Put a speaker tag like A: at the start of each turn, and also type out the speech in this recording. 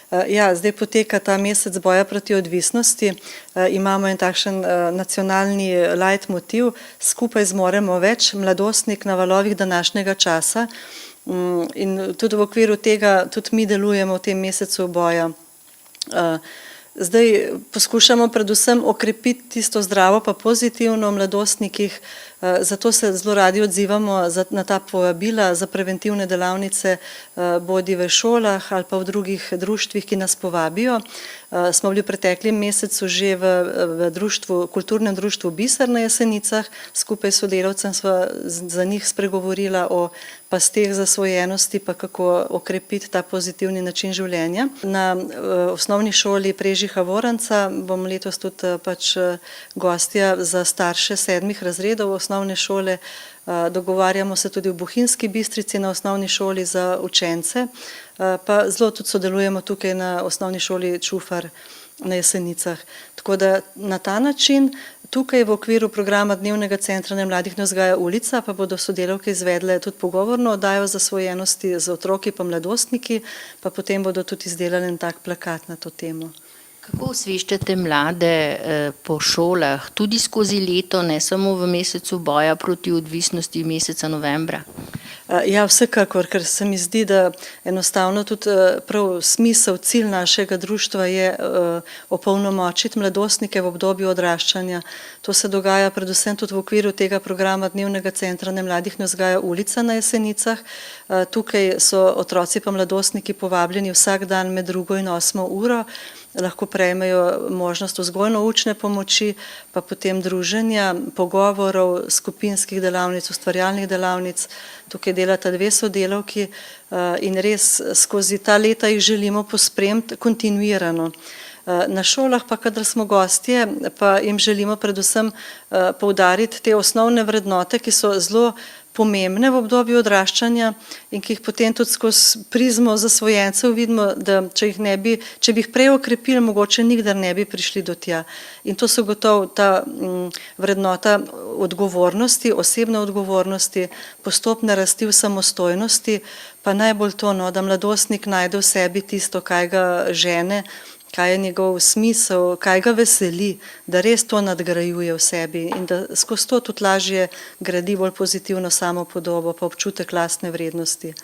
A: Ja, zdaj poteka ta mesec boja proti odvisnosti. Imamo en takšen nacionalni leitmotiv, skupaj zmoremo več, mladostnik na valovih današnjega časa. In tudi v okviru tega tudi mi delujemo v tem mesecu boja. Zdaj poskušamo predvsem okrepiti tisto zdravo pa pozitivno v mladostnikih, zato se zelo radi odzivamo na ta povabila za preventivne delavnice, bodi v šolah ali pa v drugih društvih, ki nas povabijo. Smo bili v preteklem mesecu že v kulturnem društvu Biser na Jesenicah, skupaj s sodelavcem sva za njih spregovorila o pasteh zasvojenosti, pa kako okrepiti ta pozitivni način življenja. Na osnovni šoli Prežiha Voranca bom letos tudi gostja za starše 7. razredov osnovne šole. Dogovarjamo se tudi v Bohinjski Bistrici na osnovni šoli za učence, pa zelo tudi sodelujemo tukaj na osnovni šoli Čufar na Jesenicah. Tako da na ta način tukaj v okviru programa Dnevnega centra Nemladih ne vzgaja ulica pa bodo sodelavke izvedle tudi pogovorno oddajo o zasvojenosti z otroki pa mladostniki, pa potem bodo tudi izdelali en tak plakat na to temo.
B: Kako osveščate mlade po šolah, tudi skozi leto, ne samo v mesecu boja proti odvisnosti meseca novembra?
A: Ja, vsekakor, ker se mi zdi, da enostavno tudi prav smisel, cilj našega društva je opolnomočiti mladostnike v obdobju odraščanja. To se dogaja predvsem tudi v okviru tega programa Dnevnega centra Nemladih ne vzgaja ulica na Jesenicah. Tukaj so otroci pa mladostniki povabljeni vsak dan med 2. in 8. uro, lahko prejmejo možnost vzgojno-učne pomoči, pa potem druženja, pogovorov, skupinskih delavnic, ustvarjalnih delavnic. Tukaj delata 2 sodelavki in res skozi ta leta jih želimo pospremiti kontinuirano. Na šolah pa, kadar smo gostje, pa jim želimo predvsem poudariti te osnovne vrednote, ki so zelo pomembne v obdobju odraščanja in ki jih potem tudi skozi prizmo zasvojencev vidimo, da če bi jih prej okrepili, mogoče nikdar ne bi prišli do tja. In to so gotovo ta vrednota odgovornosti, osebne odgovornosti, postopne rasti v samostojnosti, pa najbolj to, da mladostnik najde v sebi tisto, kaj ga žene, kaj je njegov smisel, kaj ga veseli, da res to nadgrajuje v sebi in da skozi to tudi lažje gradi bolj pozitivno samopodobo pa občutek lastne vrednosti.